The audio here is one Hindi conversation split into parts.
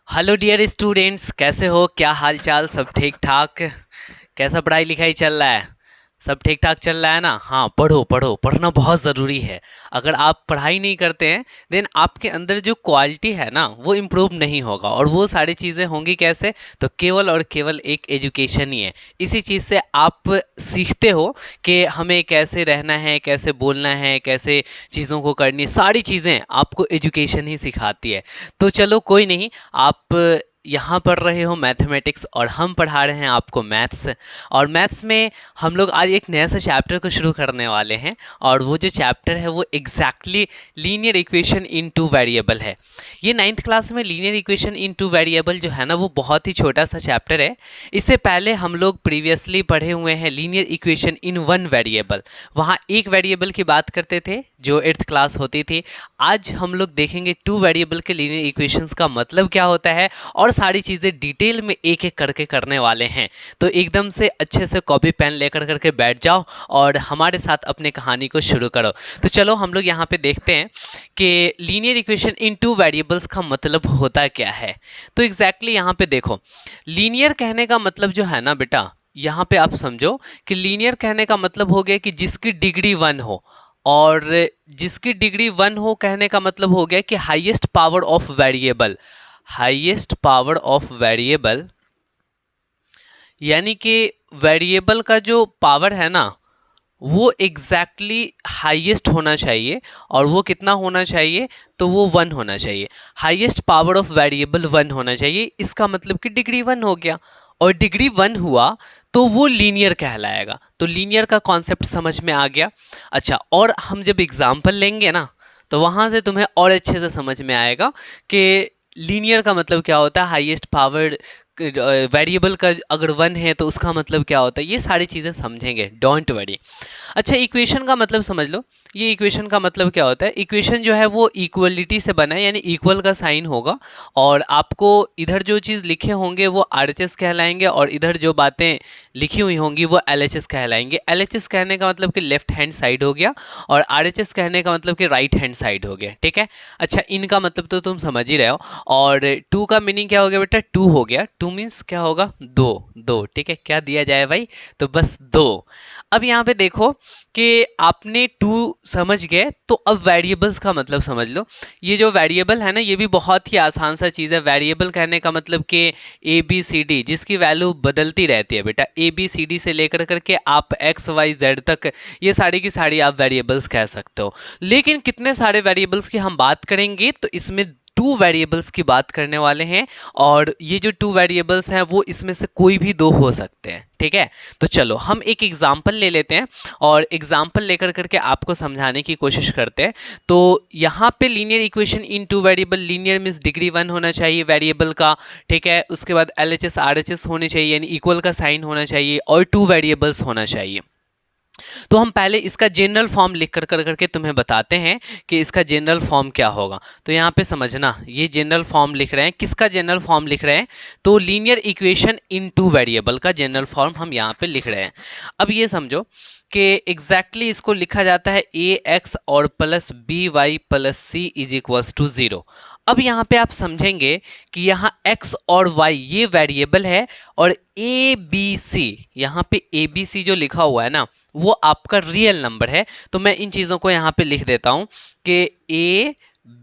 हेलो डियर स्टूडेंट्स, कैसे हो? क्या हाल चाल? सब ठीक ठाक? कैसा पढ़ाई लिखाई चल रहा है? सब ठीक ठाक चल रहा है ना? हाँ, पढ़ो पढ़ो, पढ़ना बहुत ज़रूरी है। अगर आप पढ़ाई नहीं करते हैं देन आपके अंदर जो क्वालिटी है ना वो इम्प्रूव नहीं होगा। और वो सारी चीज़ें होंगी कैसे? तो केवल और केवल एक एजुकेशन ही है। इसी चीज़ से आप सीखते हो कि हमें कैसे रहना है, कैसे बोलना है, कैसे चीज़ों को करनी है। सारी चीज़ें आपको एजुकेशन ही सिखाती है। तो चलो कोई नहीं, आप यहाँ पढ़ रहे हो मैथमेटिक्स और हम पढ़ा रहे हैं आपको मैथ्स। और मैथ्स में हम लोग आज एक नया सा चैप्टर को शुरू करने वाले हैं। और वो जो चैप्टर है वो एग्जैक्टली लीनियर इक्वेशन इन टू वेरिएबल है। ये 9th क्लास में लीनियर इक्वेशन इन टू वेरिएबल जो है ना वो बहुत ही छोटा सा चैप्टर है। इससे पहले हम लोग प्रीवियसली पढ़े हुए हैं linear equation in one variable. वहाँ एक वेरिएबल की बात करते थे जो 8th क्लास होती थी। आज हम लोग देखेंगे टू वेरिएबल के लीनियर इक्वेशंस का मतलब क्या होता है और सारी चीज़ें डिटेल में एक एक करके करने वाले हैं। तो एकदम से अच्छे से कॉपी पेन लेकर करके बैठ जाओ और हमारे साथ अपने कहानी को शुरू करो। तो चलो हम लोग यहाँ पे देखते हैं कि लीनियर इक्वेशन इन टू वेरिएबल्स का मतलब होता क्या है। तो एग्जैक्टली यहाँ पे देखो, लीनियर कहने का मतलब जो है ना बेटा, यहाँ पे आप समझो कि लीनियर कहने का मतलब हो गया कि जिसकी डिग्री 1 हो। और जिसकी डिग्री 1 हो कहने का मतलब हो गया कि highest power of variable. Highest power of variable यानी कि वेरिएबल का जो पावर है ना वो एग्जैक्टली हाईएस्ट होना चाहिए। और वो कितना होना चाहिए? तो वो 1 होना चाहिए। हाईएस्ट पावर ऑफ वेरिएबल 1 होना चाहिए। इसका मतलब कि डिग्री 1 हो गया। और डिग्री 1 हुआ तो वो लीनियर कहलाएगा। तो लीनियर का कॉन्सेप्ट समझ में आ गया। अच्छा, और हम जब एग्जाम्पल लेंगे ना तो वहाँ से तुम्हें और अच्छे से समझ में आएगा कि लीनियर का मतलब क्या होता है, हाईएस्ट पावर वेरिएबल का अगर 1 है तो उसका मतलब क्या होता है। ये सारी चीज़ें समझेंगे, डोंट वरी। अच्छा, इक्वेशन का मतलब समझ लो। ये इक्वेशन का मतलब क्या होता है? इक्वेशन जो है वो इक्वलिटी से बना है, यानी इक्वल का साइन होगा। और आपको इधर जो चीज़ लिखे होंगे वो आरएचएस कहलाएंगे और इधर जो बातें लिखी हुई होंगी वो एलएचएस कहलाएंगे। एलएचएस कहने का मतलब कि लेफ्ट हैंड साइड हो गया और आरएचएस कहने का मतलब कि राइट हैंड साइड हो गया। ठीक है। अच्छा, इनका मतलब तो तुम समझ ही रहे हो। और टू का मीनिंग क्या हो गया बेटा? टू हो गया। टू मीन्स क्या होगा? दो। दो, ठीक है। क्या दिया जाए भाई? तो बस दो। अब यहाँ पे देखो कि आपने टू समझ गए तो अब वेरिएबल्स का मतलब समझ लो। ये जो वेरिएबल है ना ये भी बहुत ही आसान सा चीज़ है। वेरिएबल कहने का मतलब कि ए बी सी डी जिसकी वैल्यू बदलती रहती है बेटा। ए बी सी डी से लेकर करके आप एक्स वाई जेड तक ये सारी की सारी आप वेरिएबल्स कह सकते हो। लेकिन कितने सारे वेरिएबल्स की हम बात करेंगे तो इसमें टू वेरिएबल्स की बात करने वाले हैं। और ये जो टू वेरिएबल्स हैं वो इसमें से कोई भी दो हो सकते हैं। ठीक है। तो चलो हम एक एग्जाम्पल ले लेते हैं और एग्जाम्पल लेकर करके आपको समझाने की कोशिश करते हैं। तो यहाँ पे लीनियर इक्वेशन इन two variable, linear means degree 1 होना चाहिए वेरिएबल का। ठीक है। उसके बाद एलएचएस आरएचएस होने चाहिए यानी इक्वल का साइन होना चाहिए और टू वेरिएबल्स होना चाहिए। तो हम पहले इसका जनरल फॉर्म लिख कर करके तुम्हें बताते हैं कि इसका जनरल फॉर्म क्या होगा। तो यहाँ पे समझना, ये जनरल फॉर्म लिख रहे हैं। किसका जनरल फॉर्म लिख रहे हैं? तो लीनियर इक्वेशन इन टू वेरिएबल का जनरल फॉर्म हम यहाँ पे लिख रहे हैं। अब ये समझो कि एग्जैक्टली इसको लिखा जाता है ए एक्स और plus B Y plus c is equals to 0। अब यहाँ पे आप समझेंगे कि यहाँ x और y ये वेरिएबल है और ए बी सी, यहाँ पे ए बी सी जो लिखा हुआ है ना वो आपका रियल नंबर है। तो मैं इन चीज़ों को यहाँ पे लिख देता हूँ कि ए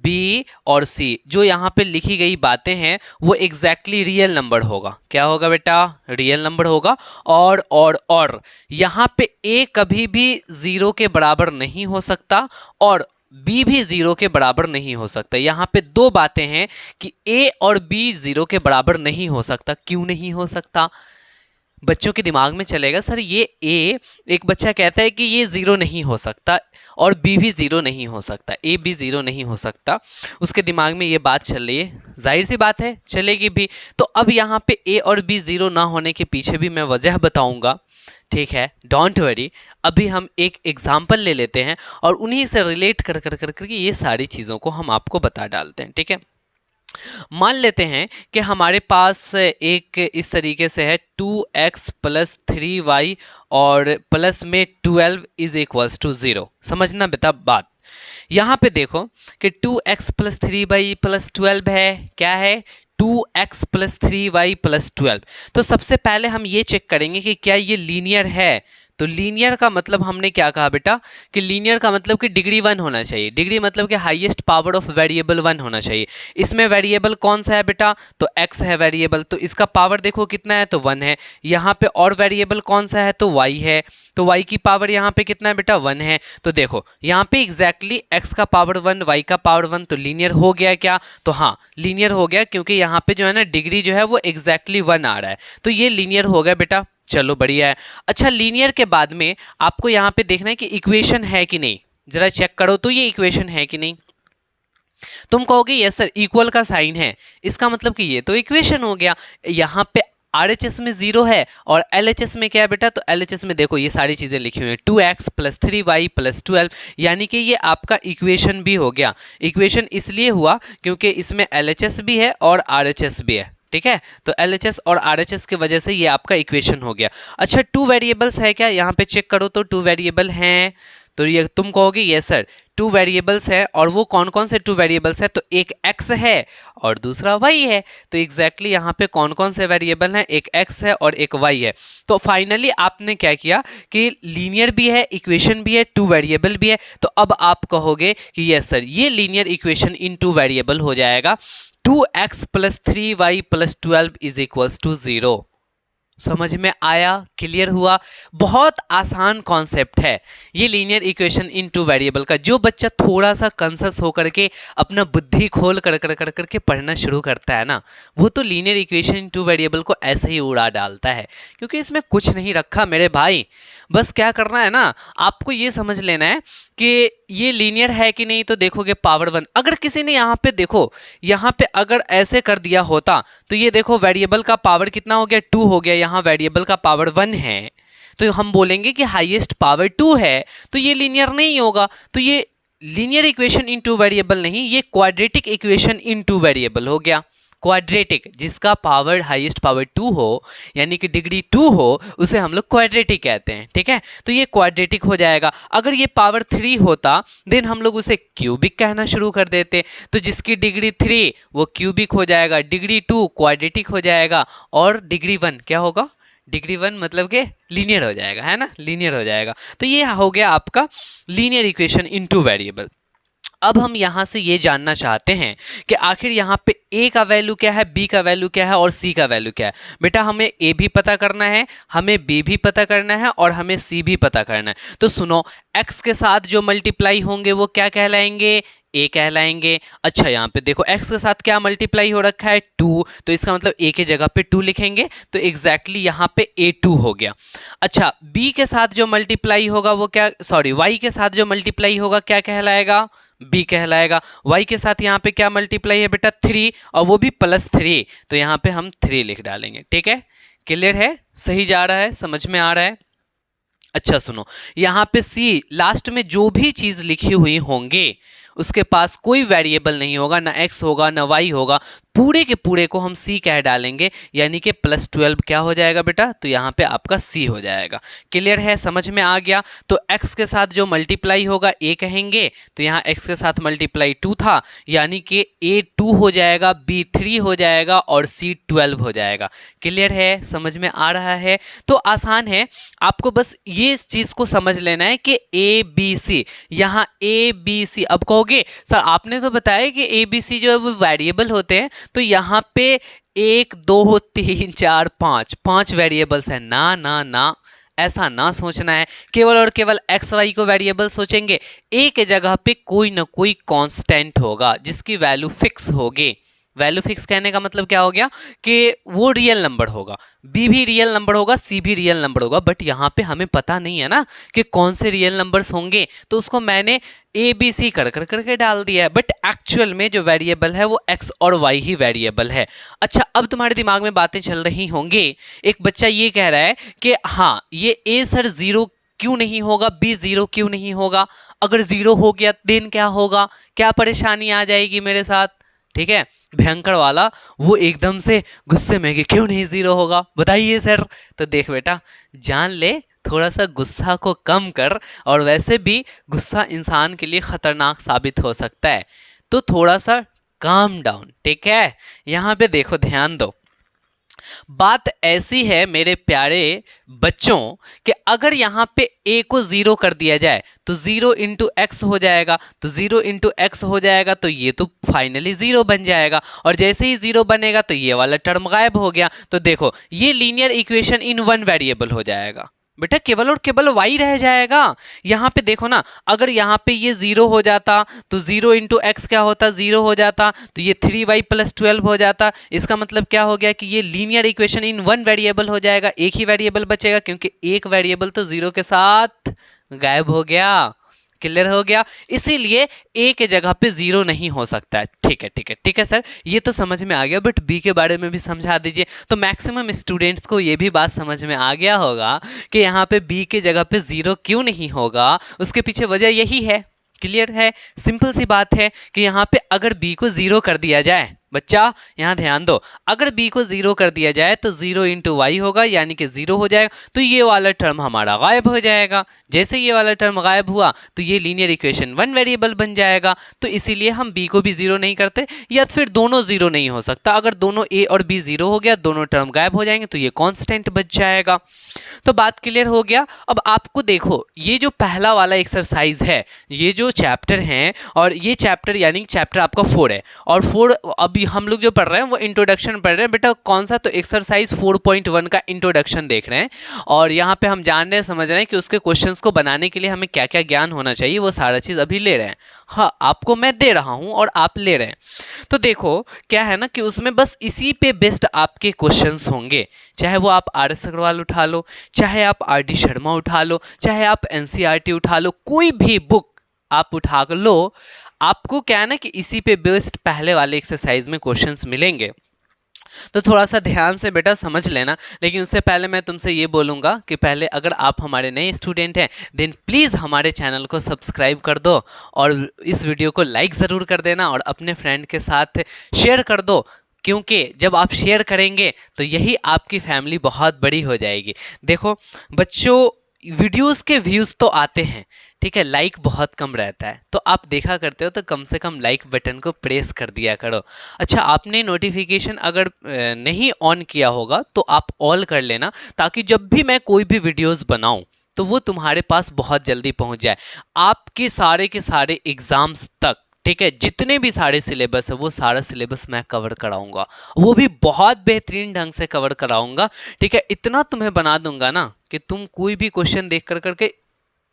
बी और सी जो यहाँ पे लिखी गई बातें हैं वो एग्जैक्टली रियल नंबर होगा। क्या होगा बेटा? रियल नंबर होगा। और यहाँ पे ए कभी भी 0 के बराबर नहीं हो सकता और बी भी 0 के बराबर नहीं हो सकता। यहाँ पे दो बातें हैं कि ए और बी 0 के बराबर नहीं हो सकता। क्यों नहीं हो सकता? बच्चों के दिमाग में चलेगा सर ये ए, एक बच्चा कहता है कि ये 0 नहीं हो सकता और बी भी 0 नहीं हो सकता, ए बी 0 नहीं हो सकता। उसके दिमाग में ये बात चल रही है, जाहिर सी बात है चलेगी भी। तो अब यहाँ पे ए और बी 0 ना होने के पीछे भी मैं वजह बताऊंगा। ठीक है, डोंट वरी। अभी हम एक एग्जाम्पल ले लेते हैं और उन्हीं से रिलेट कर कर कर कर ये सारी चीज़ों को हम आपको बता डालते हैं। ठीक है। मान लेते हैं कि हमारे पास एक इस तरीके से है 2x प्लस 3y और प्लस में 12 इज इक्वल्स टू 0। समझना बेटा बात। यहाँ पे देखो कि 2x प्लस 3y प्लस 12 है। क्या है? 2x plus 3y plus 12। तो सबसे पहले हम ये चेक करेंगे कि क्या ये लीनियर है। तो लीनियर का मतलब हमने क्या कहा बेटा कि लीनियर का मतलब कि डिग्री 1 होना चाहिए। डिग्री मतलब कि हाईएस्ट पावर ऑफ वेरिएबल 1 होना चाहिए। इसमें वेरिएबल कौन सा है बेटा, तो x है वेरिएबल, तो इसका पावर देखो कितना है, तो 1 है। यहाँ पे और वेरिएबल कौन सा है, तो y है, तो y की पावर यहाँ पे कितना है बेटा, 1 है। तो देखो यहाँ पे एग्जैक्टली x का पावर 1 y का पावर 1, तो लीनियर हो गया क्या, तो हाँ लीनियर हो गया, क्योंकि यहाँ पे जो है ना डिग्री जो है वो एग्जैक्टली 1 आ रहा है, तो ये लीनियर हो गया बेटा। चलो बढ़िया है। अच्छा लीनियर के बाद में आपको यहाँ पे देखना है कि इक्वेशन है कि नहीं, जरा चेक करो तो ये इक्वेशन है कि नहीं। तुम कहोगे यस सर इक्वल का साइन है, इसका मतलब कि ये तो इक्वेशन हो गया। यहाँ पे RHS में 0 है और LHS में क्या है बेटा, तो LHS में देखो ये सारी चीजें लिखी हुई हैं 2x प्लस 3y प्लस 12, यानी कि ये आपका इक्वेशन भी हो गया। इक्वेशन इसलिए हुआ क्योंकि इसमें LHS भी है और RHS भी है, ठीक है। तो LHS और RHS की वजह से ये आपका इक्वेशन हो गया। अच्छा 2 वेरिएबल्स है क्या, यहाँ पे चेक करो तो 2 वेरिएबल हैं, तो ये तुम कहोगे यस सर 2 वेरिएबल्स है, और वो कौन कौन से 2 वेरिएबल्स है, तो एक x है और दूसरा y है। तो एग्जैक्टली यहाँ पे कौन कौन से वेरिएबल हैं, एक x है और एक y है। तो फाइनली आपने क्या किया कि लीनियर भी है, इक्वेशन भी है, 2 वेरिएबल भी है। तो अब आप कहोगे कि यस सर ये लीनियर इक्वेशन इन 2 वेरिएबल हो जाएगा, 2x plus 3y plus 12 is equals to 0। समझ में आया, क्लियर हुआ। बहुत आसान कॉन्सेप्ट है ये लीनियर इक्वेशन इन 2 वेरिएबल का। जो बच्चा थोड़ा सा कंसस होकर के अपना बुद्धि खोल कर कर कर करके पढ़ना शुरू करता है ना, वो तो लीनियर इक्वेशन इन 2 वेरिएबल को ऐसे ही उड़ा डालता है, क्योंकि इसमें कुछ नहीं रखा मेरे भाई। बस क्या करना है ना, आपको ये समझ लेना है कि ये लीनियर है कि नहीं। तो देखोगे पावर 1, अगर किसी ने यहाँ पे देखो यहाँ पे अगर ऐसे कर दिया होता तो ये देखो वेरिएबल का पावर कितना हो गया, 2 हो गया, यहाँ वेरिएबल का पावर 1 है, तो हम बोलेंगे कि हाईएस्ट पावर 2 है, तो ये लीनियर नहीं होगा। तो ये लीनियर इक्वेशन इन 2 वेरिएबल नहीं, ये क्वाड्रेटिक इक्वेशन इन 2 वेरिएबल हो गया। क्वाड्रेटिक, जिसका पावर हाईएस्ट पावर 2 हो यानी कि डिग्री 2 हो, उसे हम लोग क्वाड्रेटिक कहते हैं, ठीक है। तो ये क्वाड्रेटिक हो जाएगा। अगर ये पावर 3 होता देन हम लोग उसे क्यूबिक कहना शुरू कर देते, तो जिसकी डिग्री 3 वो क्यूबिक हो जाएगा, डिग्री 2 क्वाड्रेटिक हो जाएगा, और डिग्री 1 क्या होगा, डिग्री 1 मतलब के लीनियर हो जाएगा, है ना, लीनियर हो जाएगा। तो ये हो गया आपका लीनियर इक्वेशन इन 2 वेरिएबल। अब हम यहाँ से ये जानना चाहते हैं कि आखिर यहाँ पे a का वैल्यू क्या है, b का वैल्यू क्या है और c का वैल्यू क्या है। बेटा हमें a भी पता करना है, हमें b भी पता करना है और हमें c भी पता करना है। तो सुनो, x के साथ जो मल्टीप्लाई होंगे वो क्या कहलाएंगे, a कहलाएंगे। अच्छा यहाँ पे देखो x के साथ क्या मल्टीप्लाई हो रखा है, 2, तो इसका मतलब a के जगह पे 2 लिखेंगे, तो एग्जैक्टली यहाँ पे a2 हो गया। अच्छा b के साथ जो मल्टीप्लाई होगा वो क्या, सॉरी y के साथ जो मल्टीप्लाई होगा क्या कहलाएगा, b कहलाएगा। y के साथ यहाँ पे क्या मल्टीप्लाई है बेटा, 3, और वो भी +3, तो यहाँ पे हम 3 लिख डालेंगे, ठीक है। क्लियर है, सही जा रहा है, समझ में आ रहा है। अच्छा सुनो, यहाँ पे c लास्ट में जो भी चीज लिखी हुई होंगे उसके पास कोई वेरिएबल नहीं होगा, ना x होगा ना y होगा, पूरे के पूरे को हम c कह डालेंगे, यानी कि +12 क्या हो जाएगा बेटा, तो यहाँ पे आपका c हो जाएगा। क्लियर है, समझ में आ गया। तो x के साथ जो मल्टीप्लाई होगा a कहेंगे, तो यहाँ x के साथ मल्टीप्लाई 2 था, यानी कि a2 हो जाएगा, b3 हो जाएगा और c 12 हो जाएगा। क्लियर है, समझ में आ रहा है। तो आसान है, आपको बस ये इस चीज को समझ लेना है कि ABC, यहाँ ABC। अब कहोगे सर आपने तो बताया कि ABC जो है वो वेरिएबल होते हैं, तो यहाँ पे 1 2 3 4 5 वेरिएबल्स हैं। ना ना ना, ऐसा ना सोचना है, केवल और केवल एक्स वाई को वेरिएबल सोचेंगे। ए के जगह पे कोई ना कोई कांस्टेंट होगा जिसकी वैल्यू फिक्स होगी। वैल्यू फिक्स कहने का मतलब क्या हो गया कि वो रियल नंबर होगा, बी भी रियल नंबर होगा, सी भी रियल नंबर होगा, बट यहाँ पे हमें पता नहीं है ना कि कौन से रियल नंबर्स होंगे, तो उसको मैंने ए बी सी कर कर करके डाल दिया है, बट एक्चुअल में जो वेरिएबल है वो एक्स और वाई ही वेरिएबल है। अच्छा अब तुम्हारे दिमाग में बातें चल रही होंगी, एक बच्चा ये कह रहा है कि हाँ ये ए सर 0 क्यों नहीं होगा, बी 0 क्यों नहीं होगा, अगर 0 हो गया देन क्या होगा, क्या परेशानी आ जाएगी मेरे साथ, ठीक है। भयंकर वाला वो एकदम से गुस्से में कि क्यों नहीं 0 होगा, बताइए सर। तो देख बेटा, जान ले, थोड़ा सा गुस्सा को कम कर, और वैसे भी गुस्सा इंसान के लिए खतरनाक साबित हो सकता है, तो थोड़ा सा काम डाउन, ठीक है। यहाँ पे देखो, ध्यान दो, बात ऐसी है मेरे प्यारे बच्चों कि अगर यहाँ पे a को 0 कर दिया जाए तो 0 इंटू एक्स हो जाएगा, तो 0 इंटू एक्स हो जाएगा तो ये तो फाइनली 0 बन जाएगा, और जैसे ही 0 बनेगा तो ये वाला टर्म गायब हो गया। तो देखो ये linear equation in one variable हो जाएगा बेटा, केवल और केवल y रह जाएगा। यहाँ पे देखो ना, अगर यहाँ पे ये 0 हो जाता तो 0 इंटू एक्स क्या होता, 0 हो जाता, तो ये 3y प्लस 12 हो जाता। इसका मतलब क्या हो गया कि ये linear equation in one variable हो जाएगा, एक ही वेरिएबल बचेगा, क्योंकि एक वेरिएबल तो 0 के साथ गायब हो गया। क्लियर हो गया, इसीलिए ए के जगह पे 0 नहीं हो सकता है। ठीक है ठीक है ठीक है सर, ये तो समझ में आ गया, बट बी के बारे में भी समझा दीजिए। तो मैक्सिमम स्टूडेंट्स को ये भी बात समझ में आ गया होगा कि यहाँ पे बी के जगह पे 0 क्यों नहीं होगा, उसके पीछे वजह यही है। क्लियर है, सिंपल सी बात है कि यहाँ पे अगर बी को 0 कर दिया जाए, बच्चा यहाँ ध्यान दो, अगर b को 0 कर दिया जाए तो 0 इंटू वाई होगा, यानी कि 0 हो जाएगा, तो ये वाला टर्म हमारा गायब हो जाएगा। जैसे ये वाला टर्म गायब हुआ तो ये लीनियर इक्वेशन वन वेरिएबल बन जाएगा। तो इसीलिए हम b को भी 0 नहीं करते, या फिर दोनों 0 नहीं हो सकता। अगर दोनों a और b 0 हो गया, दोनों टर्म गायब हो जाएंगे, तो ये कांस्टेंट बच जाएगा। तो बात क्लियर हो गया। अब आपको देखो, ये जो पहला वाला एक्सरसाइज है, ये जो चैप्टर है, और ये चैप्टर यानी चैप्टर आपका 4 है, और 4 अभी हम लोग जो पढ़ रहे हैं वो इंट्रोडक्शन पढ़ रहे हैं बेटा। कौन सा, तो एक्सरसाइज 4.1 का इंट्रोडक्शन देख रहे हैं, और यहाँ पे हम जान रहे हैं, समझ रहे हैं कि उसके क्वेश्चंस को बनाने के लिए हमें क्या क्या ज्ञान होना चाहिए, वो सारा चीज़ अभी ले रहे हैं। हाँ, आपको मैं दे रहा हूँ और आप ले रहे हैं। तो देखो क्या है ना कि उसमें बस इसी पे बेस्ड आपके क्वेश्चंस होंगे, चाहे वो आप RS अग्रवाल उठा लो, चाहे आप RD शर्मा उठा लो, चाहे आप NCERT उठा लो, कोई भी बुक आप उठा लो, आपको क्या है ना कि इसी पे बेस्ड पहले वाले एक्सरसाइज में क्वेश्चंस मिलेंगे। तो थोड़ा सा ध्यान से बेटा समझ लेना। लेकिन उससे पहले मैं तुमसे ये बोलूँगा कि पहले अगर आप हमारे नए स्टूडेंट हैं देन प्लीज़ हमारे चैनल को सब्सक्राइब कर दो, और इस वीडियो को लाइक ज़रूर कर देना, और अपने फ्रेंड के साथ शेयर कर दो, क्योंकि जब आप शेयर करेंगे तो यही आपकी फैमिली बहुत बड़ी हो जाएगी। देखो बच्चों, वीडियोस के व्यूज़ तो आते हैं, ठीक है, लाइक बहुत कम रहता है, तो आप देखा करते हो तो कम से कम लाइक बटन को प्रेस कर दिया करो। अच्छा, आपने नोटिफिकेशन अगर नहीं ऑन किया होगा तो आप ऑल कर लेना, ताकि जब भी मैं कोई भी वीडियोस बनाऊं तो वो तुम्हारे पास बहुत जल्दी पहुंच जाए, आपके सारे के सारे एग्जाम्स तक। ठीक है, जितने भी सारे सिलेबस है वो सारा सिलेबस मैं कवर कराऊंगा, वो भी बहुत बेहतरीन ढंग से कवर कराऊंगा। ठीक है, इतना तुम्हें बना दूंगा ना कि तुम कोई भी क्वेश्चन देख कर करके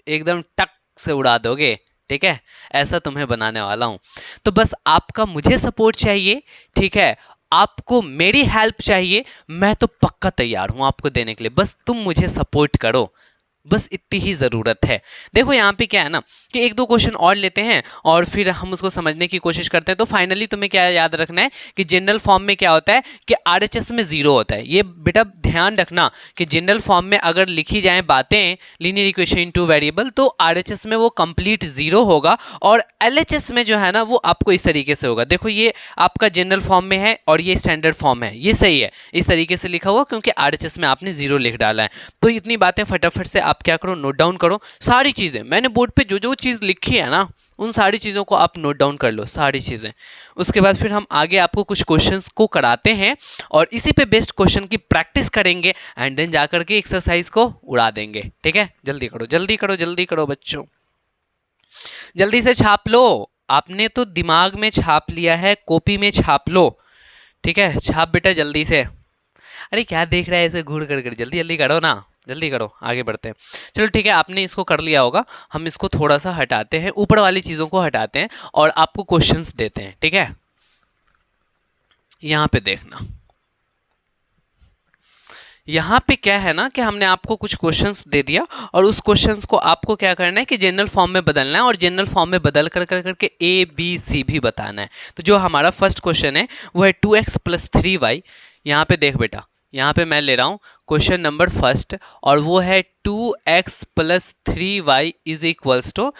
एकदम टक से उड़ा दोगे। ठीक है, ऐसा तुम्हें बनाने वाला हूं। तो बस आपका मुझे सपोर्ट चाहिए, ठीक है, आपको मेरी हेल्प चाहिए, मैं तो पक्का तैयार हूं आपको देने के लिए, बस तुम मुझे सपोर्ट करो, बस इतनी ही ज़रूरत है। देखो यहाँ पे क्या है ना कि एक दो क्वेश्चन और लेते हैं और फिर हम उसको समझने की कोशिश करते हैं। तो फाइनली तुम्हें क्या याद रखना है कि जनरल फॉर्म में क्या होता है कि RHS में 0 होता है। ये बेटा ध्यान रखना कि जनरल फॉर्म में अगर लिखी जाएँ बातें लीनियर इक्वेशन इन टू वेरिएबल, तो RHS में वो कंप्लीट 0 होगा, और LHS में जो है ना वो आपको इस तरीके से होगा। देखो ये आपका जनरल फॉर्म में है और ये स्टैंडर्ड फॉर्म है, ये सही है, इस तरीके से लिखा हुआ, क्योंकि RHS में आपने 0 लिख डाला है। तो इतनी बातें फटाफट से आप क्या करो, नोट डाउन करो। सारी चीज़ें मैंने बोर्ड पे जो जो चीज़ लिखी है ना, उन सारी चीज़ों को आप नोट डाउन कर लो, सारी चीज़ें। उसके बाद फिर हम आगे आपको कुछ क्वेश्चंस को कराते हैं और इसी पे बेस्ड क्वेश्चन की प्रैक्टिस करेंगे, एंड देन जाकर के एक्सरसाइज को उड़ा देंगे। ठीक है, जल्दी करो जल्दी करो जल्दी करो बच्चों, जल्दी से छाप लो। आपने तो दिमाग में छाप लिया है, कॉपी में छाप लो। ठीक है, छाप बेटा जल्दी से। अरे क्या देख रहा है ऐसे घूर कर, जल्दी जल्दी करो ना, जल्दी करो, आगे बढ़ते हैं। चलो ठीक है, आपने इसको कर लिया होगा, हम इसको थोड़ा सा हटाते हैं, ऊपर वाली चीज़ों को हटाते हैं और आपको क्वेश्चंस देते हैं। ठीक है, यहाँ पे देखना, यहाँ पे क्या है ना कि हमने आपको कुछ क्वेश्चंस दे दिया और उस क्वेश्चंस को आपको क्या करना है कि जनरल फॉर्म में बदलना है, और जनरल फॉर्म में बदल कर करके ABC भी बताना है। तो जो हमारा फर्स्ट क्वेश्चन है वो है 2x + 3y। यहाँ पे देख बेटा, यहाँ पे मैं ले रहा हूँ क्वेश्चन नंबर फर्स्ट, और वो है 2x + 3y is equals to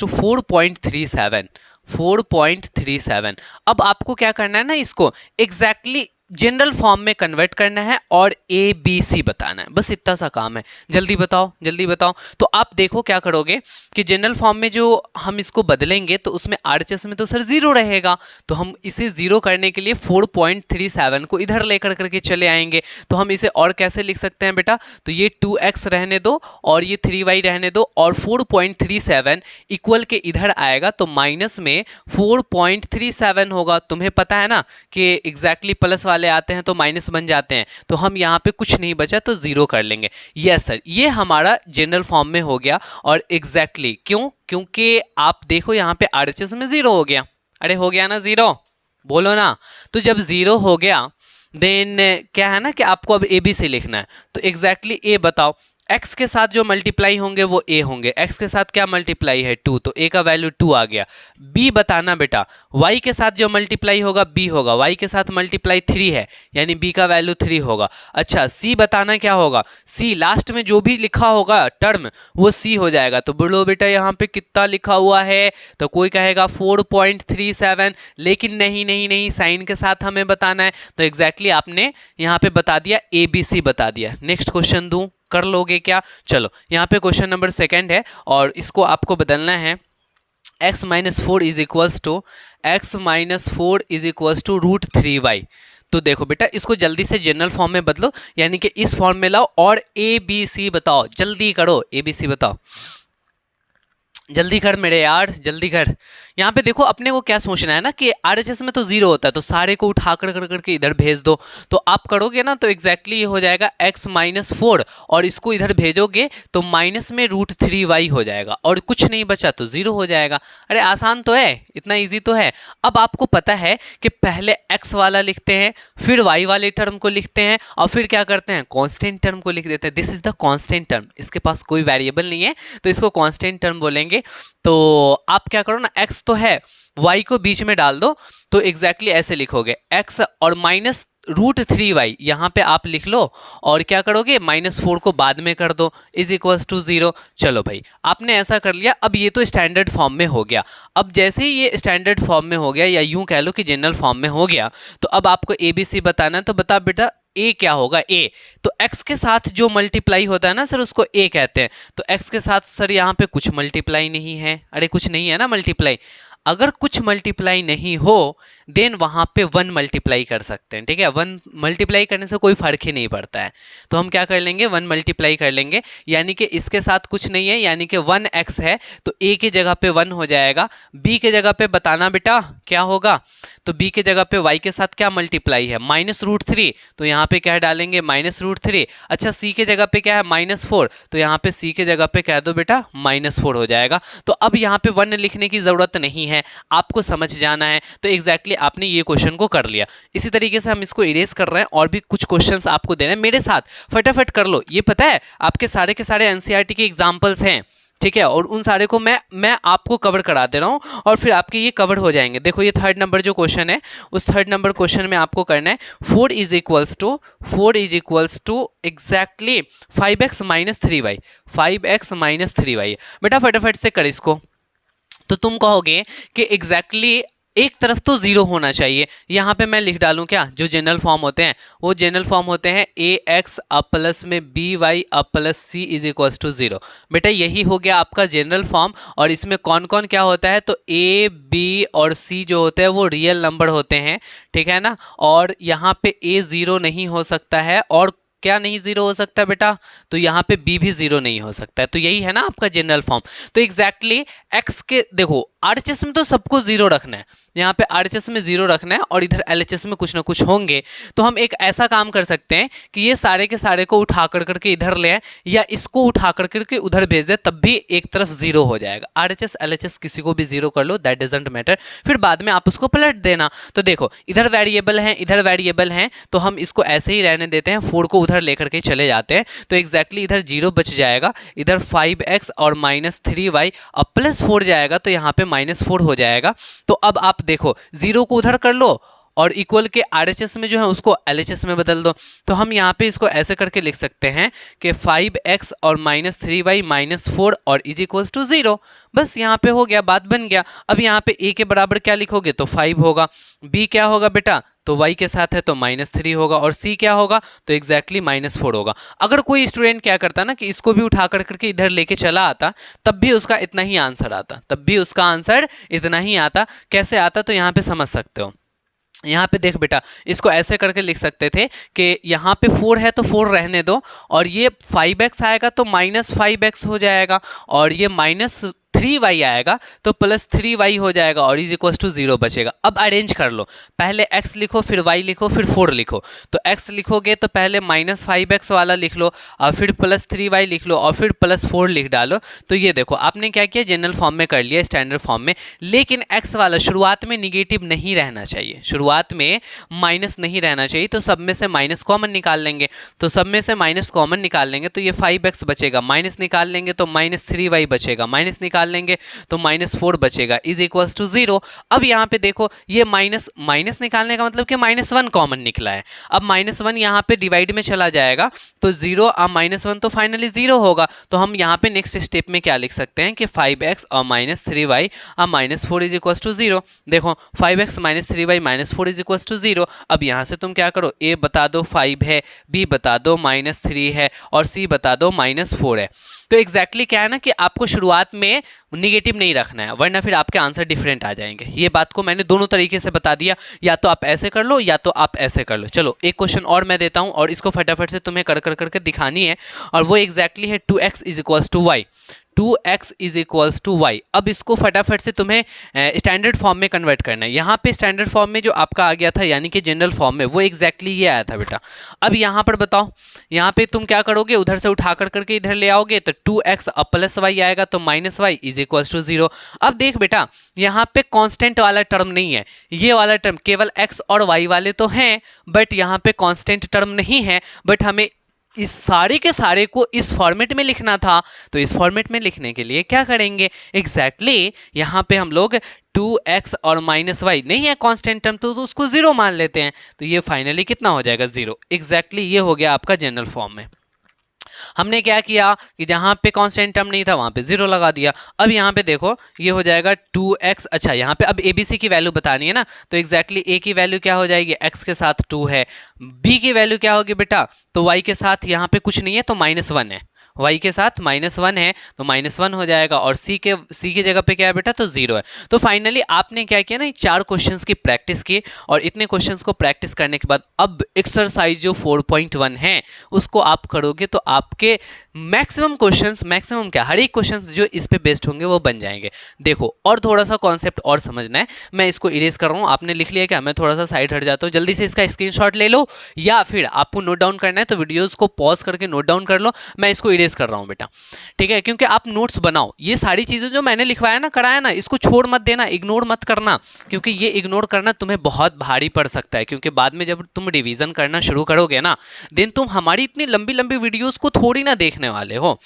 4.37। अब आपको क्या करना है ना, इसको एग्जैक्टली जनरल फॉर्म में कन्वर्ट करना है और ए बी सी बताना है, बस इतना सा काम है। जल्दी बताओ जल्दी बताओ। तो आप देखो क्या करोगे कि जनरल फॉर्म में जो हम इसको बदलेंगे तो उसमें आरएचएस में तो सर जीरो रहेगा, तो हम इसे जीरो करने के लिए 4.37 को इधर लेकर करके चले आएंगे। तो हम इसे और कैसे लिख सकते हैं बेटा, तो ये 2x रहने दो और ये 3y रहने दो और 4.37 इक्वल के इधर आएगा तो माइनस में 4.37 होगा। तुम्हें पता है ना कि एग्जैक्टली प्लस वाले आते हैं तो माइनस बन जाते हैं, तो हम यहाँ पे कुछ नहीं बचा तो जीरो कर लेंगे। यस सर, ये हमारा जनरल फॉर्म में हो गया। और एग्जैक्टली क्यों, क्योंकि आप देखो यहाँ पे आरएचएस में जीरो हो गया। अरे हो गया ना जीरो, बोलो ना। तो जब जीरो हो गया देन क्या है ना कि आपको अब ए बी सी लिखना है। तो एग्जैक्टली ए बताओ, x के साथ जो मल्टीप्लाई होंगे वो a होंगे। x के साथ क्या मल्टीप्लाई है 2, तो a का वैल्यू 2 आ गया। b बताना बेटा, y के साथ जो मल्टीप्लाई होगा b होगा। y के साथ मल्टीप्लाई 3 है यानी b का वैल्यू 3 होगा। अच्छा c बताना क्या होगा, c लास्ट में जो भी लिखा होगा टर्म वो c हो जाएगा। तो बोलो बेटा यहाँ पे कितना लिखा हुआ है, तो कोई कहेगा 4.37, लेकिन नहीं नहीं नहीं, साइन के साथ हमें बताना है। तो एग्जैक्टली आपने यहाँ पे बता दिया, ए बी सी बता दिया। नेक्स्ट क्वेश्चन दूं, कर लोगे क्या? चलो यहाँ पे क्वेश्चन नंबर 2 है और इसको आपको बदलना है। x minus 4 is equals to √3y। तो देखो बेटा इसको जल्दी से जनरल फॉर्म में बदलो, यानी कि इस फॉर्म में लाओ और ए बी सी बताओ। जल्दी करो, ए बी सी बताओ, जल्दी कर मेरे यार, जल्दी कर। यहाँ पे देखो अपने को क्या सोचना है ना कि आरएचएस में तो जीरो होता है तो सारे को उठा कर करके इधर भेज दो। तो आप करोगे ना तो एग्जैक्टली ये हो जाएगा x माइनस 4 और इसको इधर भेजोगे तो माइनस में √3y हो जाएगा और कुछ नहीं बचा तो जीरो हो जाएगा। अरे आसान तो है, इतना ईजी तो है। अब आपको पता है कि पहले x वाला लिखते हैं, फिर y वाले टर्म को लिखते हैं और फिर क्या करते हैं, कॉन्स्टेंट टर्म को लिख देते हैं। This is the constant term, इसके पास कोई वेरिएबल नहीं है तो इसको कॉन्स्टेंट टर्म बोलेंगे। तो आप क्या करो ना, x तो है, y को बीच में डाल दो तो एग्जैक्टली ऐसे लिखोगे x और माइनस √3y यहाँ पे आप लिख लो और क्या करोगे, -4 को बाद में कर दो इज इक्वल्स टू 0। चलो भाई आपने ऐसा कर लिया। अब ये तो स्टैंडर्ड फॉर्म में हो गया। अब जैसे ही ये स्टैंडर्ड फॉर्म में हो गया या यूं कह लो कि जनरल फॉर्म में हो गया, तो अब आपको ए बी सी बताना है। तो बता बेटा ए क्या होगा, ए तो x के साथ जो मल्टीप्लाई होता है ना सर उसको a कहते हैं। तो x के साथ सर यहाँ पे कुछ मल्टीप्लाई नहीं है, अरे कुछ नहीं है ना मल्टीप्लाई। अगर कुछ मल्टीप्लाई नहीं हो देन वहां पे 1 मल्टीप्लाई कर सकते हैं, ठीक है। 1 मल्टीप्लाई करने से कोई फर्क ही नहीं पड़ता है। तो हम क्या कर लेंगे, 1 मल्टीप्लाई कर लेंगे, यानी कि इसके साथ कुछ नहीं है, यानी कि 1x है तो a की जगह पे 1 हो जाएगा। b के जगह पे बताना बेटा क्या होगा, तो b के जगह पे y के साथ क्या मल्टीप्लाई है, -√3, तो यहाँ पे क्या डालेंगे -√3। अच्छा c के जगह पे क्या है -4, तो यहाँ पे c के जगह पे कह दो बेटा -4 हो जाएगा। तो अब यहाँ पे 1 लिखने की जरूरत नहीं है, आपको समझ जाना है। तो एग्जैक्टली आपने ये क्वेश्चन को कर लिया। इसी तरीके से हम इसको इरेज कर रहे हैं और भी कुछ क्वेश्चंस आपको देने हैं, मेरे साथ फटाफट कर लो। ये पता है आपके सारे के सारे एनसीईआरटी के एग्जांपल्स हैं, ठीक है, और उन सारे को मैं आपको कवर करा दे रहा हूँ और फिर आपके ये कवर हो जाएंगे। देखो ये 3rd नंबर जो क्वेश्चन है उस 3rd नंबर क्वेश्चन में आपको करना है 4 is equals to exactly 5x minus 3y। 5x minus 3y बेटा फटाफट से कर इसको। तो तुम कहोगे कि एग्जैक्टली एक तरफ तो जीरो होना चाहिए। यहाँ पे मैं लिख डालूं क्या, जो जनरल फॉर्म होते हैं वो जनरल फॉर्म होते हैं ax प्लस में by plus c is equals to 0। बेटा यही हो गया आपका जनरल फॉर्म। और इसमें कौन कौन क्या होता है, तो a b और c जो होते हैं वो रियल नंबर होते हैं, ठीक है ना। और यहाँ पे a 0 नहीं हो सकता है और क्या नहीं जीरो हो सकता बेटा, तो यहाँ पे b भी जीरो नहीं हो सकता है। तो यही है ना आपका जनरल फॉर्म। तो एग्जैक्टली x के देखो आरएचएस में तो सबको जीरो रखना है, यहाँ पे आरएचएस में जीरो रखना है और इधर एलएचएस में कुछ ना कुछ होंगे। तो हम एक ऐसा काम कर सकते हैं कि ये सारे के सारे को उठा कर करके इधर ले आए या इसको उठा कर करके उधर भेज दे, तब भी एक तरफ जीरो हो जाएगा। आरएचएस एलएचएस किसी को भी जीरो कर लो, दैट डजंट मैटर, फिर बाद में आप उसको पलट देना। तो देखो इधर वेरिएबल है इधर वेरिएबल है, तो हम इसको ऐसे ही रहने देते हैं, 4 को उधर लेकर के चले जाते हैं। तो एग्जैक्टली इधर 0 बच जाएगा, इधर 5x और -3y अब +4 जाएगा तो यहाँ पे -4 हो जाएगा। तो अब आप देखो 0 को उधर कर लो और इक्वल के RHS में जो है उसको LHS में बदल दो। तो हम यहाँ पे इसको ऐसे करके लिख सकते हैं कि 5x और -3y -4 और इज इक्वल्स टू 0। बस यहाँ पे हो गया, बात बन गया। अब यहाँ पे a के बराबर क्या लिखोगे तो 5 होगा, b क्या होगा बेटा तो y के साथ है तो -3 होगा, और c क्या होगा तो एग्जैक्टली -4 होगा। अगर कोई स्टूडेंट क्या करता ना कि इसको भी उठा करके इधर लेके चला आता, तब भी उसका इतना ही आंसर आता, तब भी उसका आंसर इतना ही आता। कैसे आता तो यहाँ पे समझ सकते हो। यहाँ पे देख बेटा, इसको ऐसे करके लिख सकते थे कि यहाँ पे 4 है तो 4 रहने दो, और ये 5x आएगा तो -5x हो जाएगा, और ये -3y आएगा तो +3y हो जाएगा, और इज इक्वल टू 0 बचेगा। अब अरेंज कर लो, पहले x लिखो, फिर y लिखो, फिर 4 लिखो। तो x लिखोगे तो पहले -5x वाला लिख लो, और फिर +3y लिख लो, और फिर +4 लिख डालो। तो ये देखो आपने क्या किया, जनरल फॉर्म में कर लिया, स्टैंडर्ड फॉर्म में। लेकिन x वाला शुरुआत में निगेटिव नहीं रहना चाहिए, शुरुआत में माइनस नहीं रहना चाहिए। तो सब में से माइनस कॉमन निकाल लेंगे, तो सब में से माइनस कॉमन निकाल लेंगे तो ये 5x बचेगा, माइनस निकाल लेंगे तो -3y बचेगा, माइनस निकाल लेंगे तो -4 बचेगा, इज इक्वल्स टू 0। अब यहाँ पे देखो ये माइनस माइनस निकालने का मतलब कि -1 कॉमन निकला है। अब -1 यहाँ पे डिवाइड में चला जाएगा तो 0 और -1 तो फाइनली 0 होगा। तो हम यहाँ पे नेक्स्ट स्टेप में क्या लिख सकते हैं कि 5x और -3y और -4 इज इक्वल्स टू 0। देखो 5x -3y -4 is equals to 0। अब यहाँ से तुम क्या करो, a बता दो 5 है, b बता दो -3 है, और c बता दो -4 है। तो एग्जैक्टली क्या है ना कि आपको शुरुआत में निगेटिव नहीं रखना है, वरना फिर आपके आंसर डिफरेंट आ जाएंगे। ये बात को मैंने दोनों तरीके से बता दिया, या तो आप ऐसे कर लो या तो आप ऐसे कर लो। चलो एक क्वेश्चन और मैं देता हूं, और इसको फटाफट से तुम्हें कर करके दिखानी है, और वो एग्जैक्टली है 2x is equals to y। 2x is equals to y। अब इसको फटाफट से तुम्हें स्टैंडर्ड फॉर्म में कन्वर्ट करना है। यहाँ पे स्टैंडर्ड फॉर्म में जो आपका आ गया था यानी कि जनरल फॉर्म में, वो एग्जैक्टली ये आया था बेटा। अब यहाँ पर बताओ, यहाँ पे तुम क्या करोगे, उधर से उठा करके इधर ले आओगे तो 2x और +y आएगा तो -y इज इक्वल्स टू 0। अब देख बेटा, यहाँ पे कांस्टेंट वाला टर्म नहीं है, ये वाला टर्म केवल x और y वाले तो हैं, बट यहाँ पे कांस्टेंट टर्म नहीं है। बट हमें इस सारे के सारे को इस फॉर्मेट में लिखना था, तो इस फॉर्मेट में लिखने के लिए क्या करेंगे, एग्जैक्टली यहाँ पे हम लोग 2x और -y नहीं है कांस्टेंट टर्म, तो उसको 0 मान लेते हैं। तो ये फाइनली कितना हो जाएगा 0। एग्जैक्टली ये हो गया आपका जनरल फॉर्म में। हमने क्या किया कि जहाँ पे कांस्टेंट टर्म नहीं था वहाँ पे 0 लगा दिया। अब यहाँ पे देखो ये हो जाएगा 2x। अच्छा यहाँ पे अब ABC की वैल्यू बतानी है ना, तो एग्जैक्टली A की वैल्यू क्या हो जाएगी, x के साथ 2 है, B की वैल्यू क्या होगी बेटा तो y के साथ यहाँ पे कुछ नहीं है तो -1 है, y के साथ -1 है तो -1 हो जाएगा, और c की जगह पे क्या है बेटा तो 0 है। तो फाइनली आपने क्या किया ना, 4 क्वेश्चंस की प्रैक्टिस की, और इतने क्वेश्चंस को प्रैक्टिस करने के बाद अब एक्सरसाइज जो 4.1 है उसको आप करोगे तो आपके मैक्सिमम क्वेश्चंस, मैक्सिमम क्या हर एक क्वेश्चंस जो इस पे बेस्ड होंगे वो बन जाएंगे। देखो और थोड़ा सा कॉन्सेप्ट और समझना है, मैं इसको इरेज कर रहा हूँ, आपने लिख लिया क्या, मैं थोड़ा सा साइड हट जाता हूँ, जल्दी से इसका स्क्रीनशॉट ले लो, या फिर आपको नोट डाउन करना है तो वीडियोस को पॉज करके नोट डाउन कर लो। मैं इसको इरेज कर रहा हूँ बेटा, ठीक है, क्योंकि आप नोट्स बनाओ। ये सारी चीजें जो मैंने लिखवाया ना, कराया ना, इसको छोड़ मत देना, इग्नोर मत करना, क्योंकि ये इग्नोर करना तुम्हें बहुत भारी पड़ सकता है। क्योंकि बाद में जब तुम रिवीजन करना शुरू करोगे ना, दिन तुम हमारी इतनी लंबी लंबी वीडियोस को थोड़ी ना देखने वाले हो।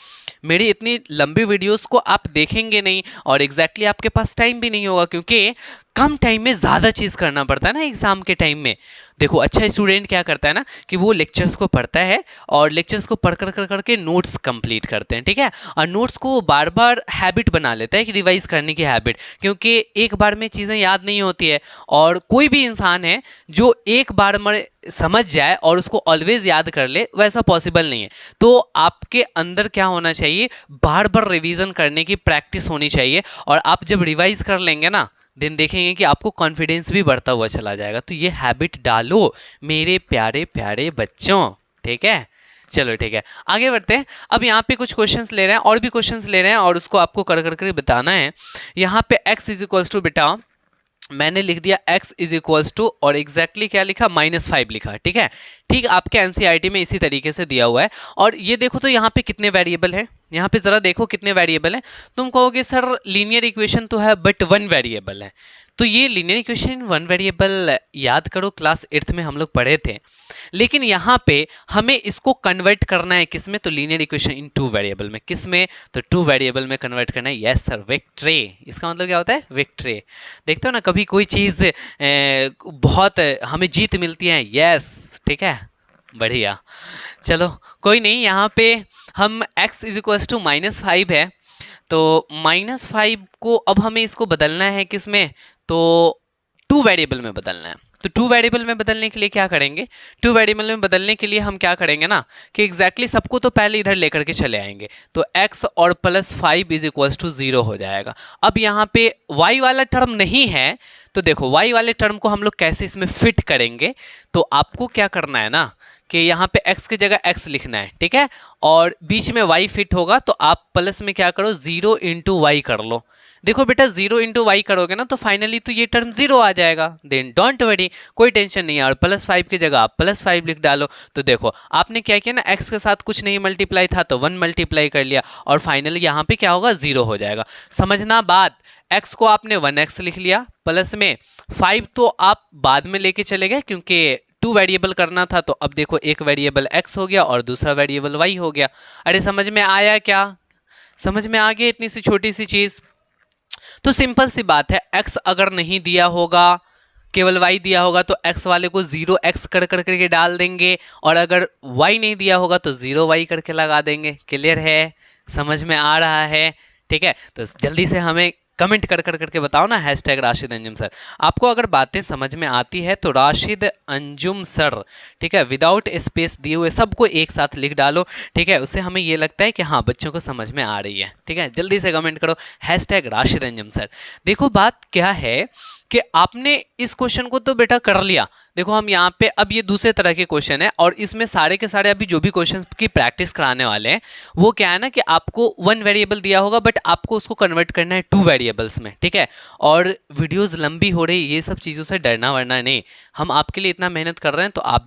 मेरी इतनी लंबी वीडियोस को आप देखेंगे नहीं, और एग्जैक्टली आपके पास टाइम भी नहीं होगा, क्योंकि कम टाइम में ज़्यादा चीज़ करना पड़ता है ना एग्जाम के टाइम में। देखो अच्छा स्टूडेंट क्या करता है ना कि वो लेक्चर्स को पढ़ता है, और लेक्चर्स को पढ़ कर करके नोट्स कंप्लीट करते हैं, ठीक है, और नोट्स को बार बार हैबिट बना लेता है कि रिवाइज करने की हैबिट, क्योंकि एक बार में चीज़ें याद नहीं होती है। और कोई भी इंसान है जो एक बार में समझ जाए और उसको ऑलवेज याद कर ले, वैसा पॉसिबल नहीं है। तो आपके अंदर क्या होना चाहिए, बार बार रिवीजन करने की प्रैक्टिस होनी चाहिए, और आप जब रिवाइज कर लेंगे ना, दिन देखेंगे कि आपको कॉन्फिडेंस भी बढ़ता हुआ चला जाएगा। तो ये हैबिट डालो मेरे प्यारे प्यारे बच्चों, ठीक है। चलो ठीक है, आगे बढ़ते हैं। अब यहाँ पे कुछ क्वेश्चंस ले रहे हैं, और भी क्वेश्चंस ले रहे हैं, और उसको आपको कर करके बताना है। यहाँ पे x इज इक्वल्स टू बेटा मैंने लिख दिया x इज इक्वल्स टू, और एग्जैक्टली क्या लिखा -5 लिखा, ठीक है। ठीक आपके एनसीईआरटी में इसी तरीके से दिया हुआ है। और ये देखो तो यहाँ पे कितने वेरिएबल है, यहाँ पे जरा देखो कितने वेरिएबल है। तुम कहोगे सर लीनियर इक्वेशन तो है बट 1 वेरिएबल है, तो ये linear equation in one variable याद करो, क्लास 8th में हम लोग पढ़े थे। लेकिन यहाँ पे हमें इसको कन्वर्ट करना है किस में, तो लीनियर इक्वेशन इन टू वेरिएबल में। किस में, तो टू वेरिएबल में कन्वर्ट करना है। यस सर, वेक्ट्रे, इसका मतलब क्या होता है, वेक्ट्रे। देखते हो ना कभी कोई चीज़ बहुत हमें जीत मिलती है। यस, ठीक है, बढ़िया। चलो कोई नहीं, यहाँ पे हम x इज इक्वल्स टू -5 है, तो -5 को अब हमें इसको बदलना है किस में, तो टू वेरिएबल में बदलना है। तो टू वेरिएबल में बदलने के लिए क्या करेंगे, टू वेरिएबल में बदलने के लिए हम क्या करेंगे ना कि एग्जैक्टली सबको तो पहले इधर लेकर के चले आएंगे, तो x और +5 इज इक्वल्स टू 0 हो जाएगा। अब यहाँ पे y वाला टर्म नहीं है, तो देखो y वाले टर्म को हम लोग कैसे इसमें फिट करेंगे, तो आपको क्या करना है ना कि यहाँ पे x की जगह x लिखना है, ठीक है, और बीच में y फिट होगा, तो आप प्लस में क्या करो 0 इंटू वाई कर लो। देखो बेटा 0 इंटू वाई करोगे ना तो फाइनली तो ये टर्म 0 आ जाएगा। देन डोंट वरी, कोई टेंशन नहीं है, और +5 की जगह आप +5 लिख डालो। तो देखो आपने क्या किया ना, x के साथ कुछ नहीं मल्टीप्लाई था तो 1 मल्टीप्लाई कर लिया, और फाइनली यहाँ पे क्या होगा, 0 हो जाएगा। समझना बात, x को आपने 1x लिख लिया, प्लस में 5 तो आप बाद में लेके चले गए क्योंकि टू वेरिएबल करना था, तो अब देखो एक वेरिएबल x हो गया और दूसरा वेरिएबल y हो गया। अरे समझ में आया क्या, समझ में आ गया इतनी सी छोटी सी चीज। तो सिंपल सी बात है, x अगर नहीं दिया होगा, केवल y दिया होगा तो x वाले को 0x कर करके डाल देंगे, और अगर y नहीं दिया होगा तो 0y करके लगा देंगे। क्लियर है, समझ में आ रहा है, ठीक है। तो जल्दी से हमें कमेंट कर करके बताओ ना, #राशिद अंजुम सर। आपको अगर बातें समझ में आती है तो राशिद अंजुम सर, ठीक है, विदाउट स्पेस दिए हुए सबको एक साथ लिख डालो, ठीक है, उससे हमें ये लगता है कि हाँ बच्चों को समझ में आ रही है, ठीक है। जल्दी से कमेंट करो #राशिद अंजुम सर। देखो बात क्या है कि आपने इस क्वेश्चन को तो बेटा कर लिया। देखो हम यहाँ पे अब ये दूसरे तरह के क्वेश्चन है, और इसमें सारे के सारे अभी जो भी क्वेश्चन की प्रैक्टिस कराने वाले हैं वो क्या है ना कि आपको 1 वेरिएबल दिया होगा बट आपको उसको कन्वर्ट करना है 2 वेरिएबल्स में, ठीक है। और वीडियोस लंबी हो रही, ये सब चीज़ों से डरना वरना नहीं, हम आपके लिए इतना मेहनत कर रहे हैं, तो आप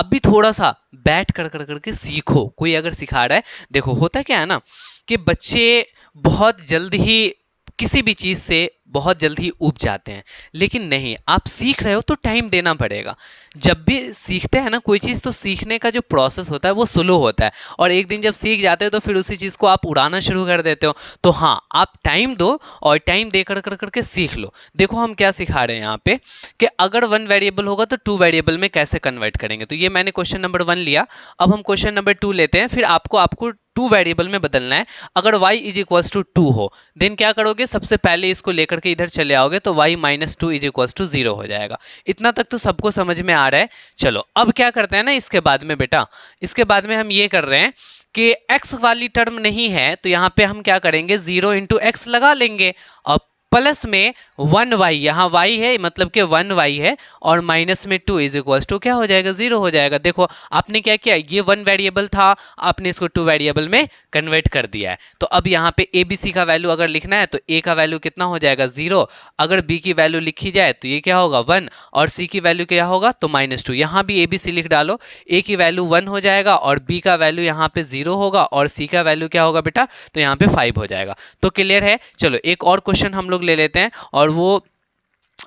भी थोड़ा सा बैठ कर करके सीखो। कोई अगर सिखा रहा है, देखो होता क्या है ना कि बच्चे बहुत जल्द ही किसी भी चीज़ से बहुत जल्द ही ऊब जाते हैं, लेकिन नहीं, आप सीख रहे हो तो टाइम देना पड़ेगा। जब भी सीखते हैं ना कोई चीज़, तो सीखने का जो प्रोसेस होता है वो स्लो होता है, और एक दिन जब सीख जाते हो तो फिर उसी चीज़ को आप उड़ाना शुरू कर देते हो। तो हाँ, आप टाइम दो और टाइम दे कर करके सीख लो। देखो हम क्या सिखा रहे हैं यहाँ पे कि अगर 1 वेरिएबल होगा तो 2 वेरिएबल में कैसे कन्वर्ट करेंगे। तो ये मैंने क्वेश्चन नंबर 1 लिया, अब हम क्वेश्चन नंबर 2 लेते हैं। फिर आपको 2 वेरिएबल में बदलना है। अगर y इज इक्वल्स टू 2 हो, देन क्या करोगे, सबसे पहले इसको लेकर के इधर चले आओगे तो y -2 इज इक्वल्स टू 0 हो जाएगा। इतना तक तो सबको समझ में आ रहा है। चलो अब क्या करते हैं ना, इसके बाद में बेटा, इसके बाद में हम ये कर रहे हैं कि x वाली टर्म नहीं है, तो यहाँ पे हम क्या करेंगे, 0 इंटू x लगा लेंगे। अब प्लस में 1y, यहाँ y है मतलब कि 1y है, और माइनस में 2 इज इक्वल्स टू क्या हो जाएगा, 0 हो जाएगा। देखो आपने क्या किया, ये 1 वेरिएबल था, आपने इसको 2 वेरिएबल में कन्वर्ट कर दिया है। तो अब यहाँ पे ए बी सी का वैल्यू अगर लिखना है तो a का वैल्यू कितना हो जाएगा, 0। अगर b की वैल्यू लिखी जाए तो ये क्या होगा, 1, और c की वैल्यू क्या होगा, तो -2। यहाँ भी a b c लिख डालो, a की वैल्यू 1 हो जाएगा, और b का वैल्यू यहाँ पे 0 होगा, और c का वैल्यू क्या होगा बेटा, तो यहाँ पे 5 हो जाएगा। तो क्लियर है। चलो एक और क्वेश्चन हम लोग ले लेते हैं, और वो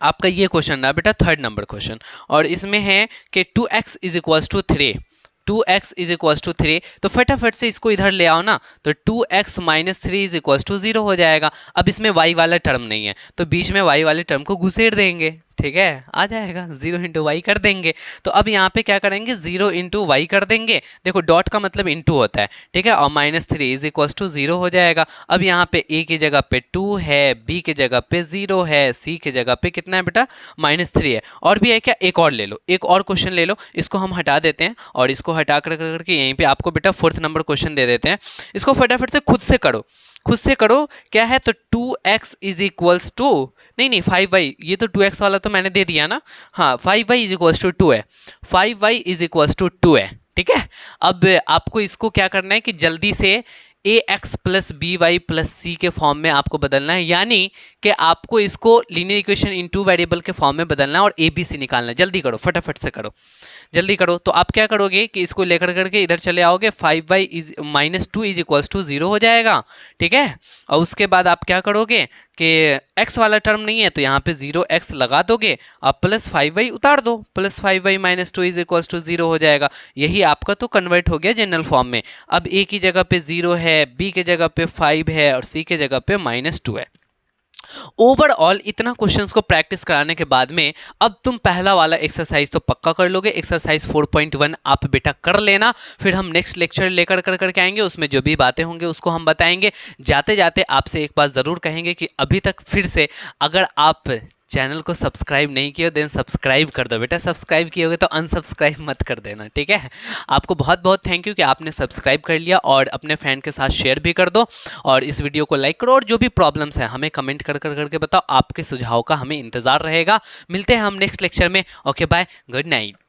आपका ये क्वेश्चन रहा बेटा 3rd नंबर क्वेश्चन, और इसमें है कि 2x is equals to 3, 2x is equals to 3। तो फटाफट से इसको इधर ले आओ ना, तो 2x - 3 इज इक्वल्स टू 0 हो जाएगा। अब इसमें y वाला टर्म नहीं है, तो बीच में y वाले टर्म को घुसेड़ देंगे, ठीक है, आ जाएगा, 0 इंटू वाई कर देंगे। तो अब यहाँ पे क्या करेंगे, 0 इंटू वाई कर देंगे। देखो डॉट का मतलब इंटू होता है, ठीक है, और -3 इज इक्वल्स टू 0 हो जाएगा। अब यहाँ पे a की जगह पे 2 है, b की जगह पे 0 है, c की जगह पे कितना है बेटा, -3 है। और भी है क्या, एक और ले लो, एक और क्वेश्चन ले लो, इसको हम हटा देते हैं, और इसको हटा करके यहीं पे आपको बेटा 4th नंबर क्वेश्चन दे देते हैं। इसको फटाफट से खुद से करो, खुद से करो। क्या है, तो 2x इज इक्वल्स टू, नहीं 5y, ये तो 2x वाला तो मैंने दे दिया ना, हाँ 5y इज इक्वल्स टू 2 है, 5y इज इक्वल्स टू 2 है, ठीक है। अब आपको इसको क्या करना है कि जल्दी से ax plus B Y plus C के फॉर्म में आपको बदलना है, यानी कि आपको इसको लीनियर इक्वेशन इन 2 वेरिएबल के फॉर्म में बदलना है और ए बी सी निकालना है। जल्दी करो, फटाफट से करो, जल्दी करो। तो आप क्या करोगे कि इसको लेकर करके इधर चले आओगे, 5y - 2 इज इक्वल्स टू 0 हो जाएगा, ठीक है। और उसके बाद आप क्या करोगे कि x वाला टर्म नहीं है तो यहाँ पे 0x लगा दोगे, अब प्लस 5y उतार दो, plus 5y minus 2 is equals to 0 हो जाएगा। यही आपका तो कन्वर्ट हो गया जनरल फॉर्म में। अब a की जगह पे 0 है, b की जगह पे 5 है और c की जगह पे -2 है। ओवरऑल इतना क्वेश्चंस को प्रैक्टिस कराने के बाद में अब तुम पहला वाला एक्सरसाइज तो पक्का कर लोगे। एक्सरसाइज 4.1 आप बेटा कर लेना, फिर हम नेक्स्ट लेक्चर लेकर करके आएंगे, उसमें जो भी बातें होंगे उसको हम बताएंगे। जाते जाते आपसे एक बात ज़रूर कहेंगे कि अभी तक फिर से अगर आप चैनल को सब्सक्राइब नहीं किया देन सब्सक्राइब कर दो बेटा, सब्सक्राइब किए होगे तो अनसब्सक्राइब मत कर देना, ठीक है। आपको बहुत बहुत थैंक यू कि आपने सब्सक्राइब कर लिया और अपने फ्रेंड के साथ शेयर भी कर दो और इस वीडियो को लाइक करो और जो भी प्रॉब्लम्स है हमें कमेंट करके बताओ, आपके सुझाव का हमें इंतज़ार रहेगा। मिलते हैं हम नेक्स्ट लेक्चर में। Okay bye, good night.